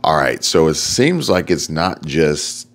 All right, so it seems like it's not just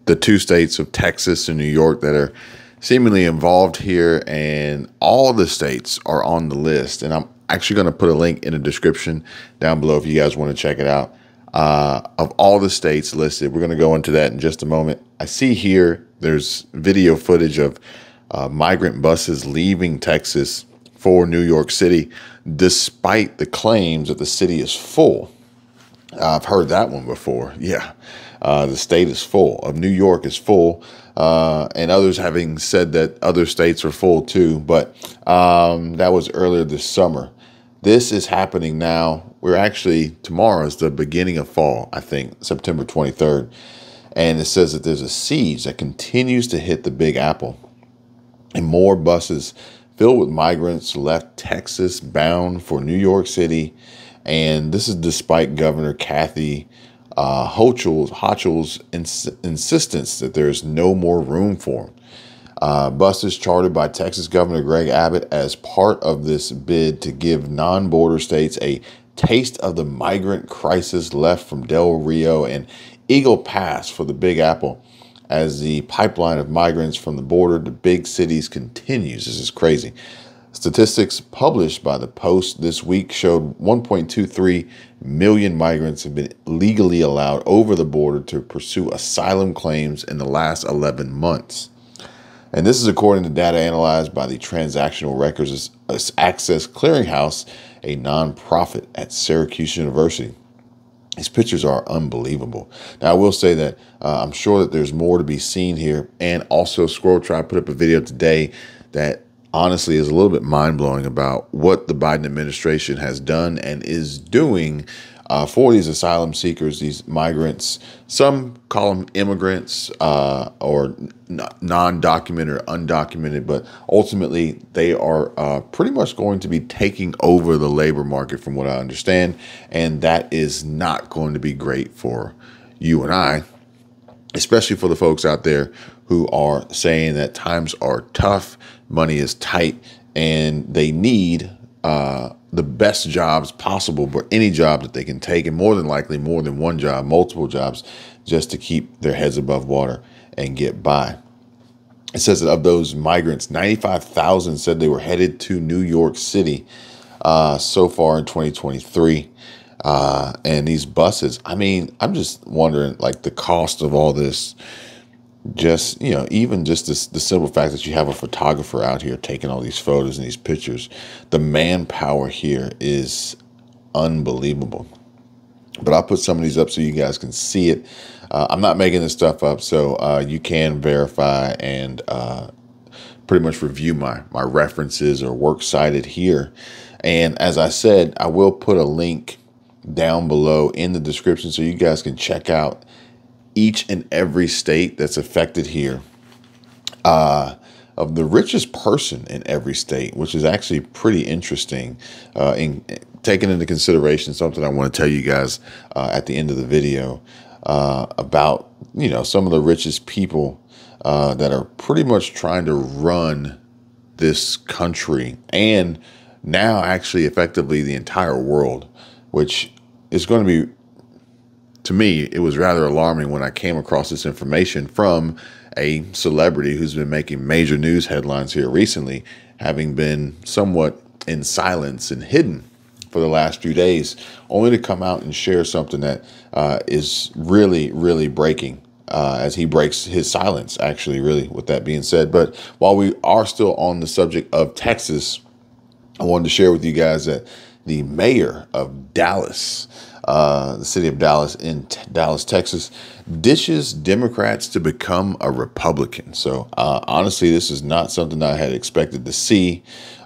the two states of Texas and New York that are seemingly involved here, and all the states are on the list. And I'm actually going to put a link in the description down below if you guys want to check it out. Of all the states listed, we're going to go into that in just a moment. I see here there's video footage of migrant buses leaving Texas for New York City, despite the claims that the city is full. I've heard that one before. Yeah, the state is full. Of New York is full, and others having said that other states are full too. But that was earlier this summer. This is happening now. We're actually, tomorrow is the beginning of fall, I think, September 23rd. And it says that there's a siege that continues to hit the Big Apple. And more buses filled with migrants left Texas bound for New York City. And this is despite Governor Kathy Hochul's insistence that there's no more room for them. Buses chartered by Texas Governor Greg Abbott as part of this bid to give non-border states a taste of the migrant crisis left from Del Rio and Eagle Pass for the Big Apple as the pipeline of migrants from the border to big cities continues. This is crazy. Statistics published by the Post this week showed 1.23 million migrants have been legally allowed over the border to pursue asylum claims in the last 11 months. And this is according to data analyzed by the Transactional Records Access Clearinghouse, a nonprofit at Syracuse University. These pictures are unbelievable. Now, I will say that I'm sure that there's more to be seen here. And also, Squirrel Tribe put up a video today that honestly is a little bit mind-blowing about what the Biden administration has done and is doing for these asylum seekers, these migrants. Some call them immigrants or non-documented or undocumented, but ultimately they are pretty much going to be taking over the labor market from what I understand, and that is not going to be great for you and I, especially for the folks out there who are saying that times are tough, money is tight, and they need the best jobs possible, but any job that they can take, and more than likely more than one job, multiple jobs, just to keep their heads above water and get by. It says that of those migrants, 95,000 said they were headed to New York City so far in 2023. And these buses, I mean, I'm just wondering, like, the cost of all this. Just, you know, even just the simple fact that you have a photographer out here taking all these photos and these pictures, the manpower here is unbelievable. But I'll put some of these up so you guys can see it. I'm not making this stuff up, so you can verify and pretty much review my references or works cited here. And as I said, I will put a link down below in the description so you guys can check out each and every state that's affected here, of the richest person in every state, which is actually pretty interesting, in taking into consideration something I want to tell you guys at the end of the video about, you know, some of the richest people that are pretty much trying to run this country and now actually effectively the entire world, which is going to be, to me, it was rather alarming when I came across this information from a celebrity who's been making major news headlines here recently, having been somewhat in silence and hidden for the last few days, only to come out and share something that is really, really breaking as he breaks his silence, actually, really, with that being said. But while we are still on the subject of Texas, I wanted to share with you guys that the mayor of Dallas, the city of Dallas in Dallas, Texas, dishes Democrats to become a Republican. So honestly, this is not something I had expected to see,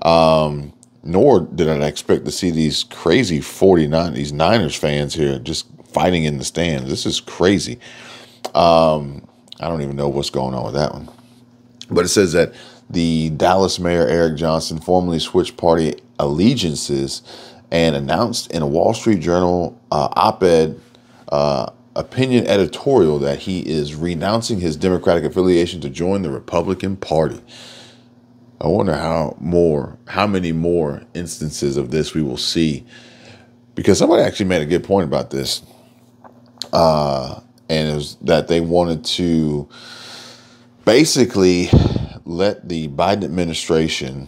nor did I expect to see these crazy these Niners fans here just fighting in the stands. This is crazy. I don't even know what's going on with that one. But it says that the Dallas mayor, Eric Johnson, formally switched party allegiances and announced in a Wall Street Journal op-ed opinion editorial that he is renouncing his Democratic affiliation to join the Republican Party. I wonder how many more instances of this we will see, because somebody actually made a good point about this. And it was that they wanted to basically let the Biden administration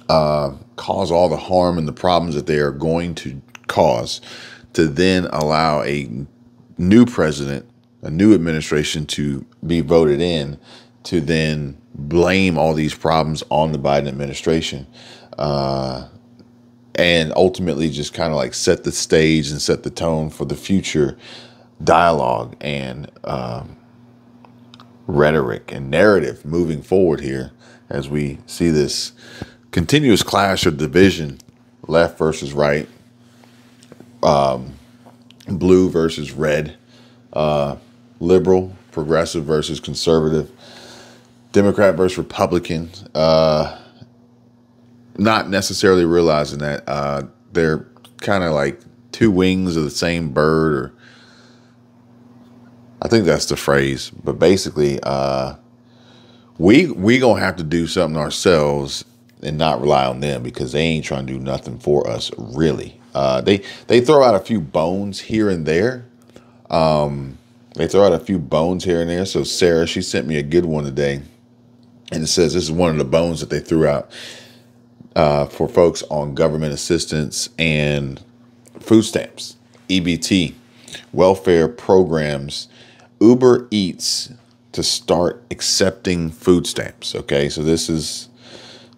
cause all the harm and the problems that they are going to cause, to then allow a new president, a new administration to be voted in, to then blame all these problems on the Biden administration, and ultimately just kind of like set the stage and set the tone for the future dialogue and rhetoric and narrative moving forward here, as we see this continuous clash or division, left versus right, blue versus red, liberal, progressive versus conservative, Democrat versus Republican, not necessarily realizing that they're kind of like two wings of the same bird, or I think that's the phrase. But basically, we gonna have to do something ourselves and not rely on them, because they ain't trying to do nothing for us, really. They throw out a few bones here and there. They throw out a few bones here and there. So Sarah, she sent me a good one today, and it says this is one of the bones that they threw out for folks on government assistance and food stamps, EBT, welfare programs, Uber Eats to start accepting food stamps. Okay, so this is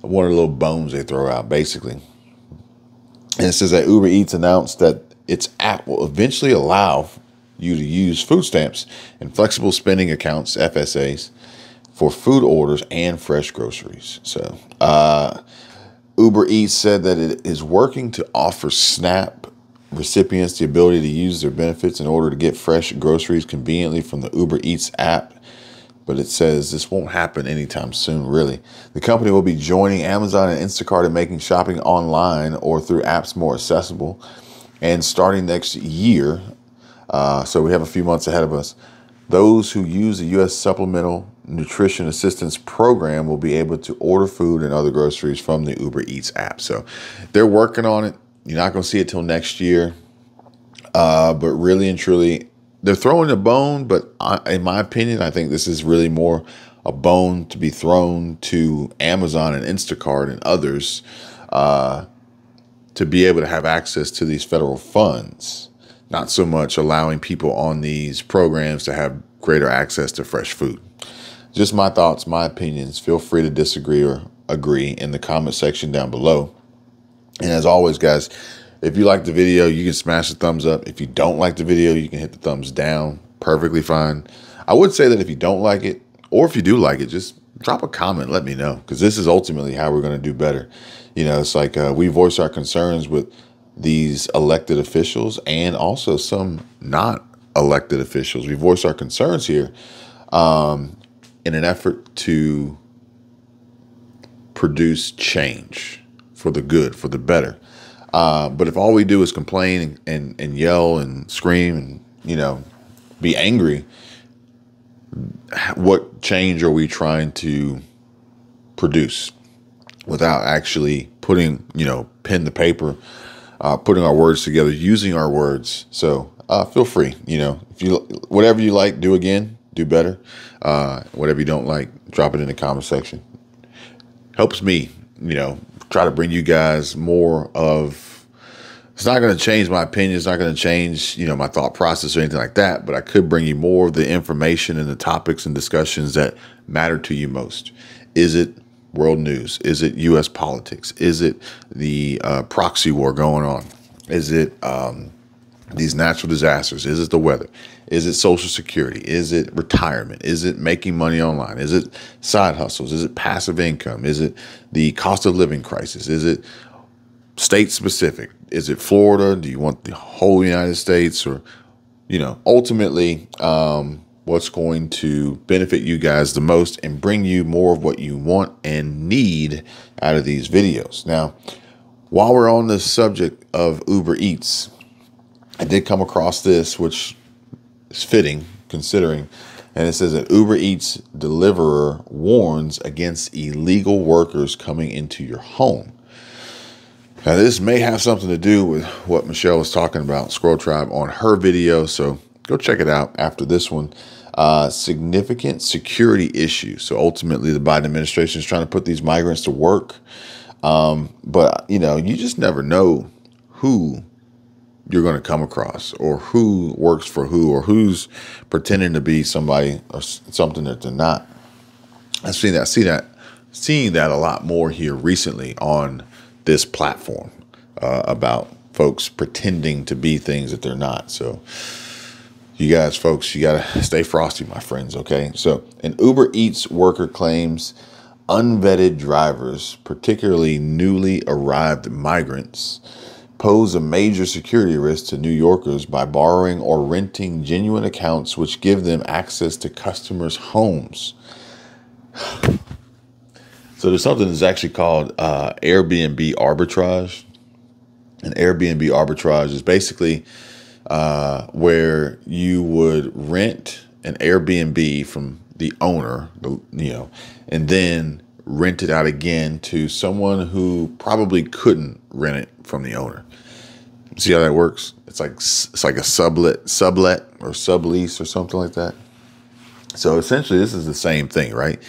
one of the little bones they throw out, basically. And it says that Uber Eats announced that its app will eventually allow you to use food stamps and flexible spending accounts, FSAs, for food orders and fresh groceries. So Uber Eats said that it is working to offer SNAP recipients the ability to use their benefits in order to get fresh groceries conveniently from the Uber Eats app. But it says this won't happen anytime soon, really. The company will be joining Amazon and Instacart in making shopping online or through apps more accessible. And starting next year, so we have a few months ahead of us, those who use the U.S. Supplemental Nutrition Assistance Program will be able to order food and other groceries from the Uber Eats app. So they're working on it. You're not going to see it till next year. But really and truly, they're throwing a bone, but in my opinion, I think this is really more a bone to be thrown to Amazon and Instacart and others to be able to have access to these federal funds, not so much allowing people on these programs to have greater access to fresh food. Just my thoughts, my opinions. Feel free to disagree or agree in the comment section down below. And as always, guys, if you like the video, you can smash the thumbs up. If you don't like the video, you can hit the thumbs down. Perfectly fine. I would say that if you don't like it, or if you do like it, just drop a comment. Let me know, because this is ultimately how we're going to do better. You know, it's like we voice our concerns with these elected officials and also some not elected officials. We voice our concerns here in an effort to produce change for the good, for the better. But if all we do is complain and yell and scream and, you know, be angry, what change are we trying to produce without actually putting, you know, pen to paper, putting our words together, using our words? So feel free, you know, if you, whatever you like, do again, do better. Whatever you don't like, drop it in the comment section. Helps me, you know, try to bring you guys more of, it's not going to change my opinion. It's not going to change, you know, my thought process or anything like that, but I could bring you more of the information and the topics and discussions that matter to you most. Is it world news? Is it U.S. politics? Is it the proxy war going on? Is it these natural disasters? Is it the weather? Is it Social Security? Is it retirement? Is it making money online? Is it side hustles? Is it passive income? Is it the cost of living crisis? Is it state specific? Is it Florida? Do you want the whole United States? Or, you know, ultimately, what's going to benefit you guys the most and bring you more of what you want and need out of these videos. Now, while we're on the subject of Uber Eats, I did come across this, which is fitting considering, and it says that Uber Eats deliverer warns against illegal workers coming into your home. Now, this may have something to do with what Michelle was talking about, Squirrel Tribe, on her video. So go check it out after this one. Significant security issues. So ultimately, the Biden administration is trying to put these migrants to work. But, you know, you just never know who you're going to come across, or who works for who, or who's pretending to be somebody or something that they're not. I've seen that a lot more here recently on this platform, about folks pretending to be things that they're not. So you guys, folks, you got to stay frosty, my friends. Okay. So an Uber Eats worker claims unvetted drivers, particularly newly arrived migrants, pose a major security risk to New Yorkers by borrowing or renting genuine accounts which give them access to customers' homes. So there's something that's actually called Airbnb arbitrage. And Airbnb arbitrage is basically where you would rent an Airbnb from the owner, and then rent it out again to someone who probably couldn't rent it from the owner. See how that works? It's like a sublet or sublease or something like that. So essentially, this is the same thing, right?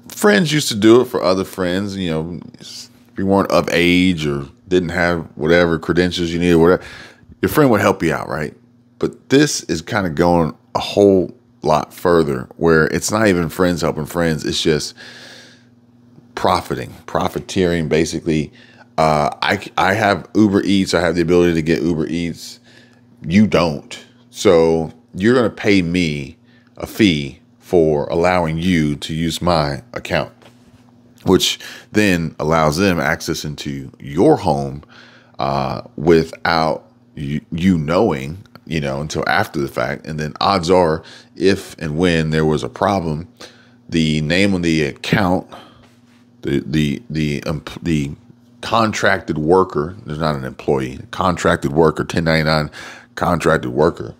Friends used to do it for other friends. You know, if you weren't of age or didn't have whatever credentials you needed, whatever, your friend would help you out, right? But this is kind of going a whole lot further, where it's not even friends helping friends. It's just profiteering, basically. I have Uber Eats. I have the ability to get Uber Eats. You don't. So you're going to pay me a fee for allowing you to use my account, which then allows them access into your home without you knowing, until after the fact. And then odds are, if and when there was a problem, the name on the account, the contracted worker, there's not an employee, contracted worker, 1099 contracted worker,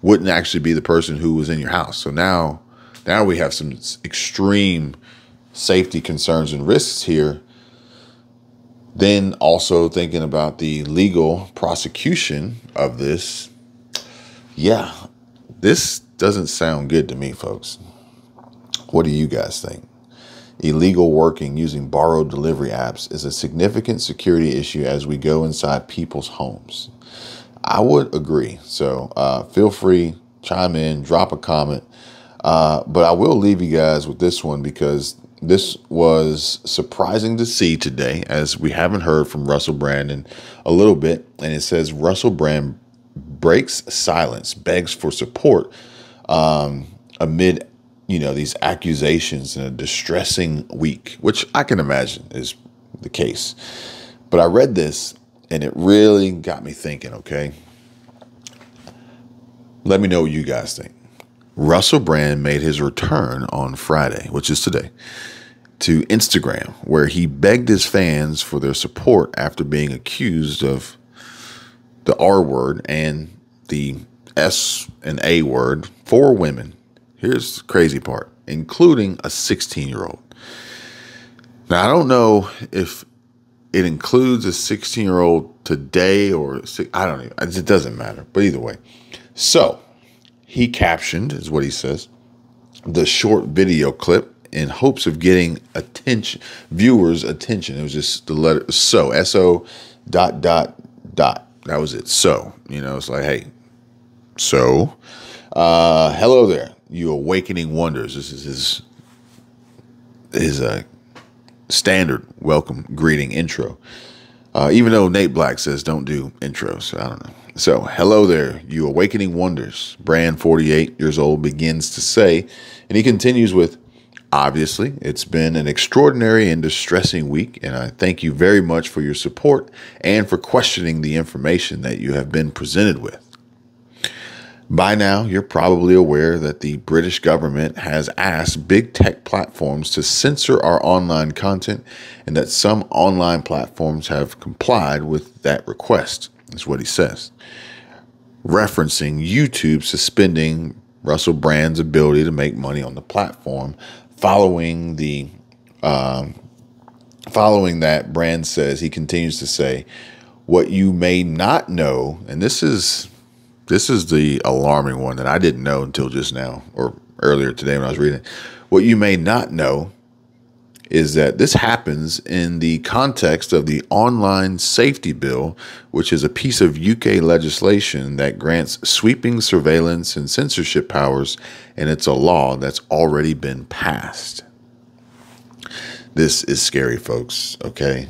wouldn't actually be the person who was in your house. So now we have some extreme safety concerns and risks here. Then also thinking about the legal prosecution of this. Yeah, this doesn't sound good to me, folks. What do you guys think? Illegal working using borrowed delivery apps is a significant security issue as we go inside people's homes. I would agree. So feel free, chime in, drop a comment. But I will leave you guys with this one, because this was surprising to see today, as we haven't heard from Russell Brand in a little bit. And it says Russell Brand breaks silence, begs for support amid these accusations in a distressing week, which I can imagine is the case. But I read this and it really got me thinking, okay? Let me know what you guys think. Russell Brand made his return on Friday, which is today, to Instagram, where he begged his fans for their support after being accused of the R word and the S and A word for women. Here's the crazy part, including a 16-year-old. Now, I don't know if it includes a 16-year-old today or I don't even, it doesn't matter. But either way. So he captioned, is what he says, the short video clip in hopes of getting viewers' attention. It was just the letter so, S-O ... That was it. So, it's like, hey, so, hello there, you awakening wonders. This is his standard welcome greeting intro. Even though Nate Black says don't do intros, I don't know. So, hello there, you awakening wonders. Brand, 48 years old, begins to say, and he continues with, obviously, it's been an extraordinary and distressing week, and I thank you very much for your support and for questioning the information that you have been presented with. By now, you're probably aware that the British government has asked big tech platforms to censor our online content, and that some online platforms have complied with that request, is what he says, referencing YouTube suspending Russell Brand's ability to make money on the platform following the Following that, Brand says, he continues to say, what you may not know, and this is the alarming one that I didn't know until just now or earlier today when I was reading it. What you may not know is that this happens in the context of the Online Safety Bill, which is a piece of UK legislation that grants sweeping surveillance and censorship powers, and it's a law that's already been passed. This is scary, folks, okay?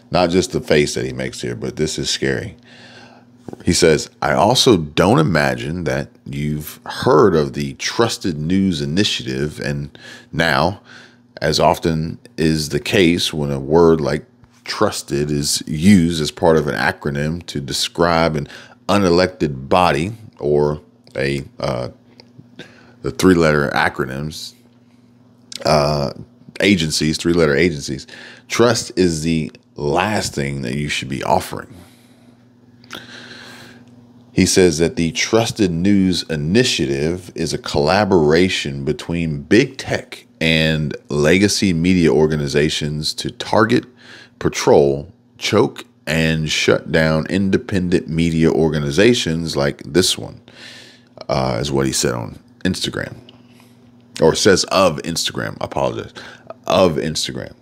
Not just the face that he makes here, but this is scary. He says, I also don't imagine that you've heard of the Trusted News Initiative, and now, as often is the case when a word like trusted is used as part of an acronym to describe an unelected body or the three-letter acronyms, agencies, three-letter agencies, trust is the last thing that you should be offering. He says that the Trusted News Initiative is a collaboration between big tech and legacy media organizations to target, patrol, choke, and shut down independent media organizations like this one, is what he said on Instagram. Or says of Instagram, I apologize, of Instagram.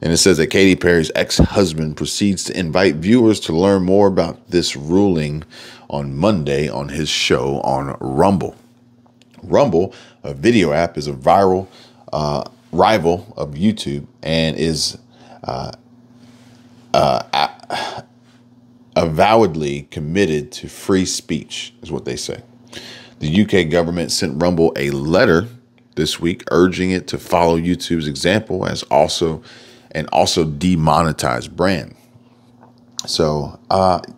And it says that Katy Perry's ex-husband proceeds to invite viewers to learn more about this ruling on Monday on his show on Rumble. Rumble, a video app, is a viral rival of YouTube and is avowedly committed to free speech, is what they say. The UK government sent Rumble a letter this week urging it to follow YouTube's example and also demonetize Brand. So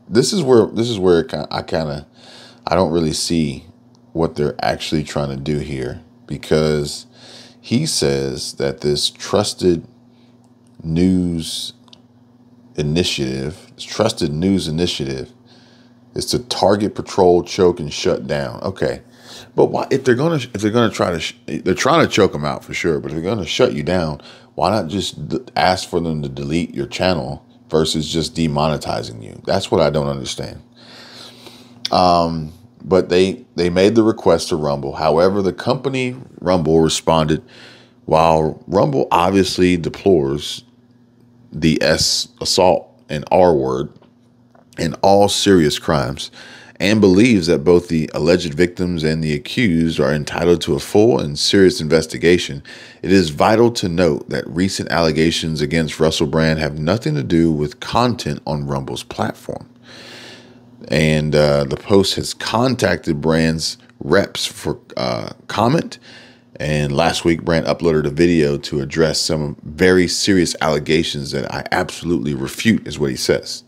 this is where I don't really see what they're actually trying to do here, because he says that this Trusted News Initiative is to target, patrol, choke, and shut down. Okay, but why, if they're gonna try to they're trying to choke them out for sure, but if they're gonna shut you down, why not just ask for them to delete your channel versus just demonetizing you? That's what I don't understand. But they made the request to Rumble. However, the company Rumble responded, while Rumble obviously deplores the S assault and R word in all serious crimes, and believes that both the alleged victims and the accused are entitled to a full and serious investigation, it is vital to note that recent allegations against Russell Brand have nothing to do with content on Rumble's platform. And the Post has contacted Brand's reps for comment. And last week, Brand uploaded a video to address some very serious allegations that I absolutely refute, is what he says.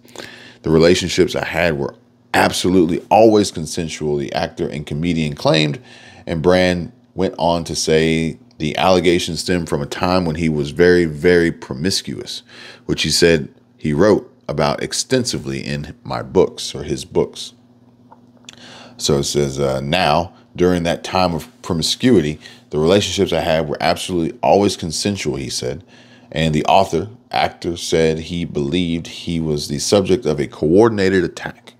The relationships I had were absolutely always consensual, the actor and comedian claimed, and Brand went on to say the allegations stem from a time when he was very, very promiscuous, which he said he wrote about extensively in my books, or his books. So it says, now, during that time of promiscuity, the relationships I had were absolutely always consensual, he said. And the actor said he believed he was the subject of a coordinated attack,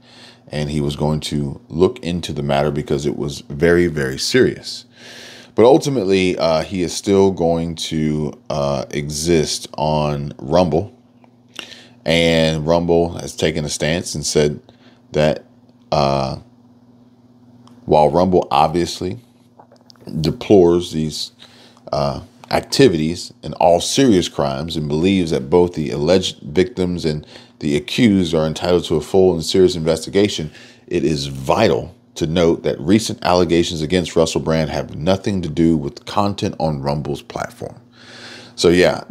and he was going to look into the matter because it was very, very serious. But ultimately, he is still going to exist on Rumble. And Rumble has taken a stance and said that while Rumble obviously deplores these activities and all serious crimes and believes that both the alleged victims and the accused are entitled to a full and serious investigation, it is vital to note that recent allegations against Russell Brand have nothing to do with content on Rumble's platform. So yeah,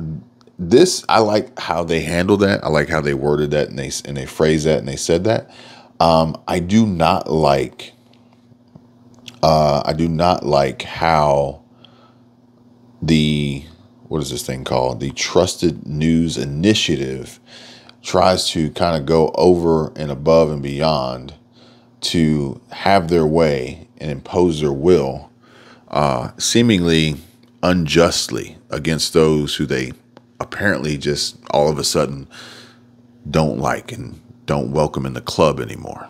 I like how they handled that. I like how they worded that, and they phrased that, and they said that. I do not like how what is this thing called? The Trusted News Initiative tries to kind of go over and above and beyond to have their way and impose their will, seemingly unjustly against those who they apparently just all of a sudden don't like and don't welcome in the club anymore.